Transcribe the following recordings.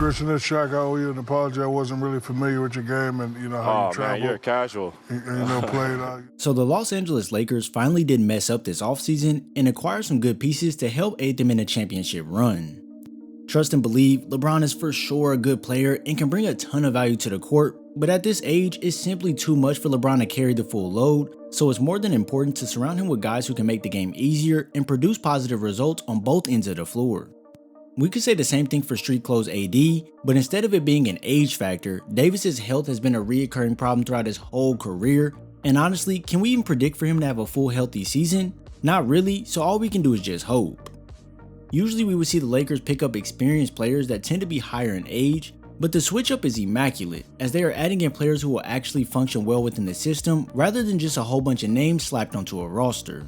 Christian, this Shaq, I owe you an apology. I wasn't really familiar with your game and how you travel. Man, you're a casual. And played out. So the Los Angeles Lakers finally did mess up this offseason and acquired some good pieces to help aid them in a championship run. Trust and believe, LeBron is for sure a good player and can bring a ton of value to the court, but at this age, it's simply too much for LeBron to carry the full load, so it's more than important to surround him with guys who can make the game easier and produce positive results on both ends of the floor. We could say the same thing for street clothes AD, but instead of it being an age factor, Davis's health has been a reoccurring problem throughout his whole career, and honestly, can we even predict for him to have a full healthy season? Not really, so all we can do is just hope. Usually we would see the Lakers pick up experienced players that tend to be higher in age, but the switch up is immaculate, as they are adding in players who will actually function well within the system rather than just a whole bunch of names slapped onto a roster.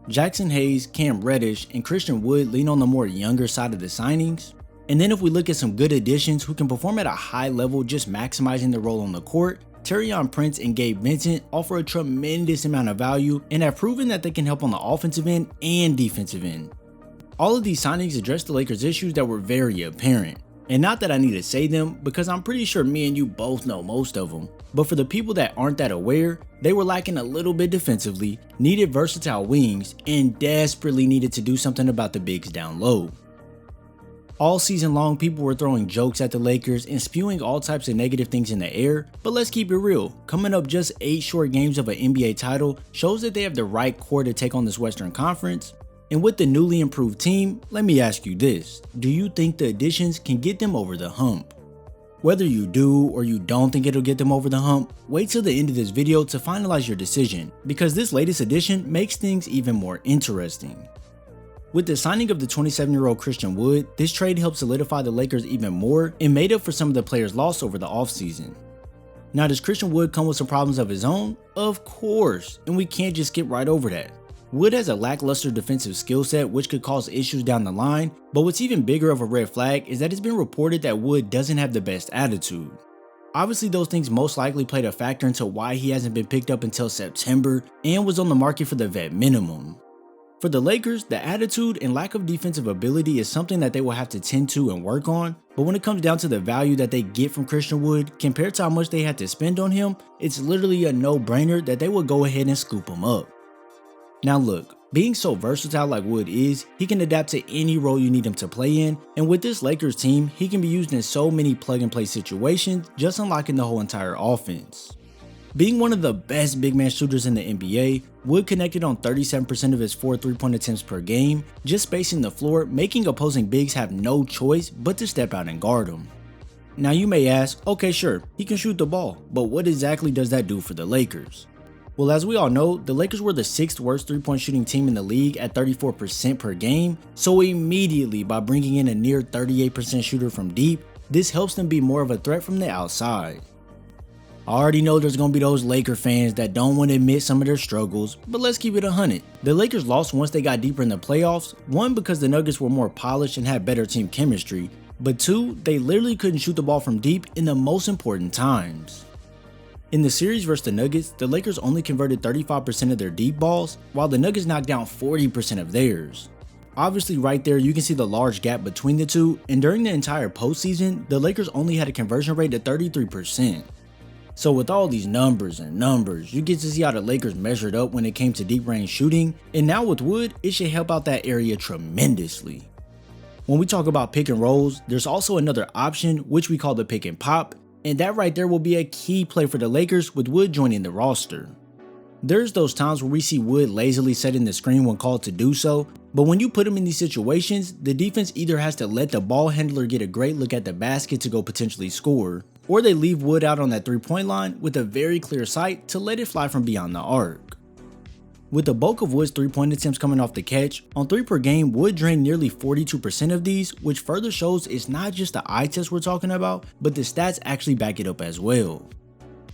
Jackson Hayes, Cam Reddish, and Christian Wood lean on the more younger side of the signings. And then if we look at some good additions who can perform at a high level just maximizing their role on the court, Taurean Prince and Gabe Vincent offer a tremendous amount of value and have proven that they can help on the offensive end and defensive end. All of these signings address the Lakers' issues that were very apparent. And not that I need to say them, because I'm pretty sure me and you both know most of them, but for the people that aren't that aware, they were lacking a little bit defensively, needed versatile wings, and desperately needed to do something about the bigs down low. All season long, people were throwing jokes at the Lakers and spewing all types of negative things in the air, but let's keep it real, coming up just 8 short games of an NBA title shows that they have the right core to take on this Western Conference. And with the newly improved team, let me ask you this, do you think the additions can get them over the hump? Whether you do or you don't think it'll get them over the hump, wait till the end of this video to finalize your decision, because this latest addition makes things even more interesting. With the signing of the 27-year-old Christian Wood, this trade helped solidify the Lakers even more and made up for some of the players lost over the offseason. Now, does Christian Wood come with some problems of his own? Of course, and we can't just skip right over that. Wood has a lackluster defensive skill set which could cause issues down the line, but what's even bigger of a red flag is that it's been reported that Wood doesn't have the best attitude. Obviously those things most likely played a factor into why he hasn't been picked up until September and was on the market for the vet minimum. For the Lakers, the attitude and lack of defensive ability is something that they will have to tend to and work on, but when it comes down to the value that they get from Christian Wood compared to how much they had to spend on him, it's literally a no-brainer that they will go ahead and scoop him up. Now look, being so versatile like Wood is, he can adapt to any role you need him to play in, and with this Lakers team, he can be used in so many plug-and-play situations, just unlocking the whole entire offense. Being one of the best big man shooters in the NBA, Wood connected on 37% of his 4 3-point attempts per game, just spacing the floor, making opposing bigs have no choice but to step out and guard him. Now you may ask, okay sure, he can shoot the ball, but what exactly does that do for the Lakers? Well, as we all know, the Lakers were the 6th worst 3-point shooting team in the league at 34% per game, so immediately by bringing in a near 38% shooter from deep, this helps them be more of a threat from the outside. I already know there's going to be those Laker fans that don't want to admit some of their struggles, but let's keep it 100. The Lakers lost once they got deeper in the playoffs, 1 because the Nuggets were more polished and had better team chemistry, but 2, they literally couldn't shoot the ball from deep in the most important times. In the series versus the Nuggets, the Lakers only converted 35% of their deep balls, while the Nuggets knocked down 40% of theirs. Obviously right there you can see the large gap between the two, and during the entire postseason, the Lakers only had a conversion rate of 33%. So with all these numbers, you get to see how the Lakers measured up when it came to deep range shooting, and now with Wood, it should help out that area tremendously. When we talk about pick and rolls, there's also another option which we call the pick and pop, and that right there will be a key play for the Lakers with Wood joining the roster. There's those times where we see Wood lazily setting the screen when called to do so, but when you put him in these situations, the defense either has to let the ball handler get a great look at the basket to go potentially score, or they leave Wood out on that 3-point line with a very clear sight to let it fly from beyond the arc. With the bulk of Wood's 3-point attempts coming off the catch, on 3 per game, Wood drained nearly 42% of these, which further shows it's not just the eye test we're talking about, but the stats actually back it up as well.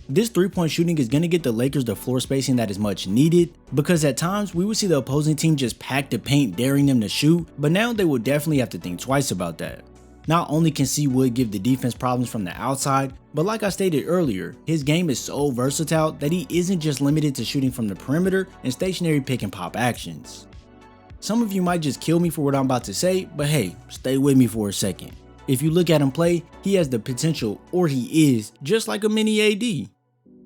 This 3-point shooting is going to get the Lakers the floor spacing that is much needed, because at times we would see the opposing team just pack the paint daring them to shoot, but now they will definitely have to think twice about that. Not only can C. Wood give the defense problems from the outside, but like I stated earlier, his game is so versatile that he isn't just limited to shooting from the perimeter and stationary pick and pop actions. Some of you might just kill me for what I'm about to say, but hey, stay with me for a second. If you look at him play, he has the potential, or he is, just like a mini AD.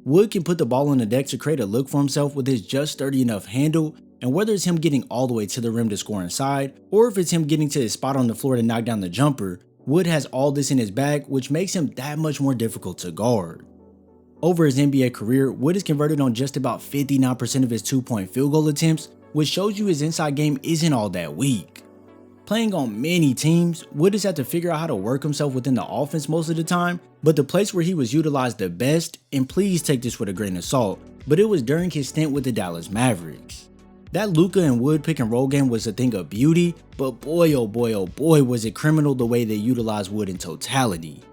Wood can put the ball on the deck to create a look for himself with his just sturdy enough handle, and whether it's him getting all the way to the rim to score inside, or if it's him getting to his spot on the floor to knock down the jumper, Wood has all this in his bag, which makes him that much more difficult to guard. Over his NBA career, Wood has converted on just about 59% of his 2-point field goal attempts, which shows you his inside game isn't all that weak. Playing on many teams, Wood has had to figure out how to work himself within the offense most of the time, but the place where he was utilized the best, and please take this with a grain of salt, but it was during his stint with the Dallas Mavericks. That Luka and Wood pick and roll game was a thing of beauty, but boy oh boy was it criminal the way they utilized Wood in totality.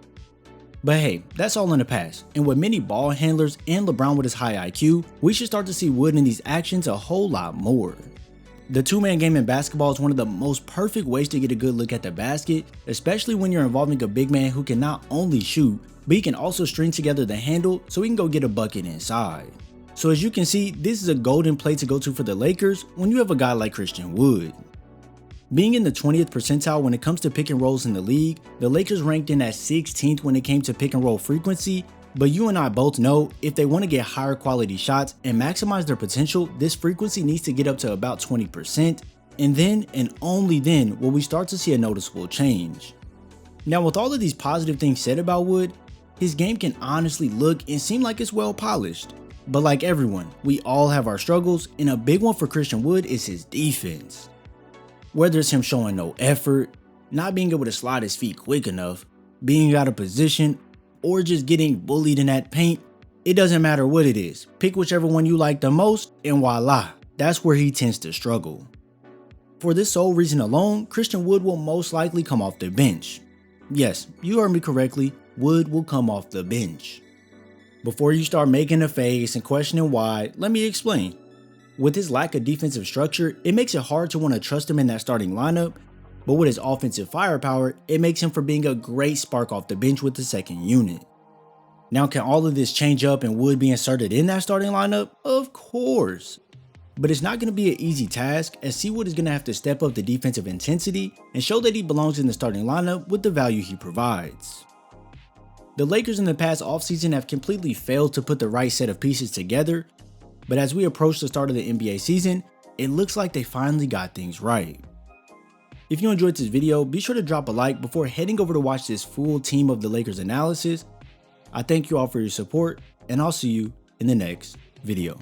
But hey, that's all in the past, and with many ball handlers and LeBron with his high IQ, we should start to see Wood in these actions a whole lot more. The two-man game in basketball is one of the most perfect ways to get a good look at the basket, especially when you're involving a big man who can not only shoot, but he can also string together the handle so he can go get a bucket inside. So as you can see, this is a golden play to go to for the Lakers when you have a guy like Christian Wood. Being in the 20th percentile when it comes to pick and rolls in the league, the Lakers ranked in at 16th when it came to pick and roll frequency, but you and I both know if they want to get higher quality shots and maximize their potential, this frequency needs to get up to about 20%, and then and only then will we start to see a noticeable change. Now with all of these positive things said about Wood, his game can honestly look and seem like it's well polished. But like everyone, we all have our struggles, and a big one for Christian Wood is his defense. Whether it's him showing no effort, not being able to slide his feet quick enough, being out of position, or just getting bullied in that paint, it doesn't matter what it is. Pick whichever one you like the most, and voila, that's where he tends to struggle. For this sole reason alone, Christian Wood will most likely come off the bench. Yes, you heard me correctly, Wood will come off the bench. Before you start making a face and questioning why, let me explain. With his lack of defensive structure, it makes it hard to want to trust him in that starting lineup, but with his offensive firepower, it makes him for being a great spark off the bench with the second unit. Now can all of this change up and Wood be inserted in that starting lineup? Of course. But it's not going to be an easy task, as Wood is going to have to step up the defensive intensity and show that he belongs in the starting lineup with the value he provides. The Lakers in the past offseason have completely failed to put the right set of pieces together, but as we approach the start of the NBA season, it looks like they finally got things right. If you enjoyed this video, be sure to drop a like before heading over to watch this full team of the Lakers analysis. I thank you all for your support, and I'll see you in the next video.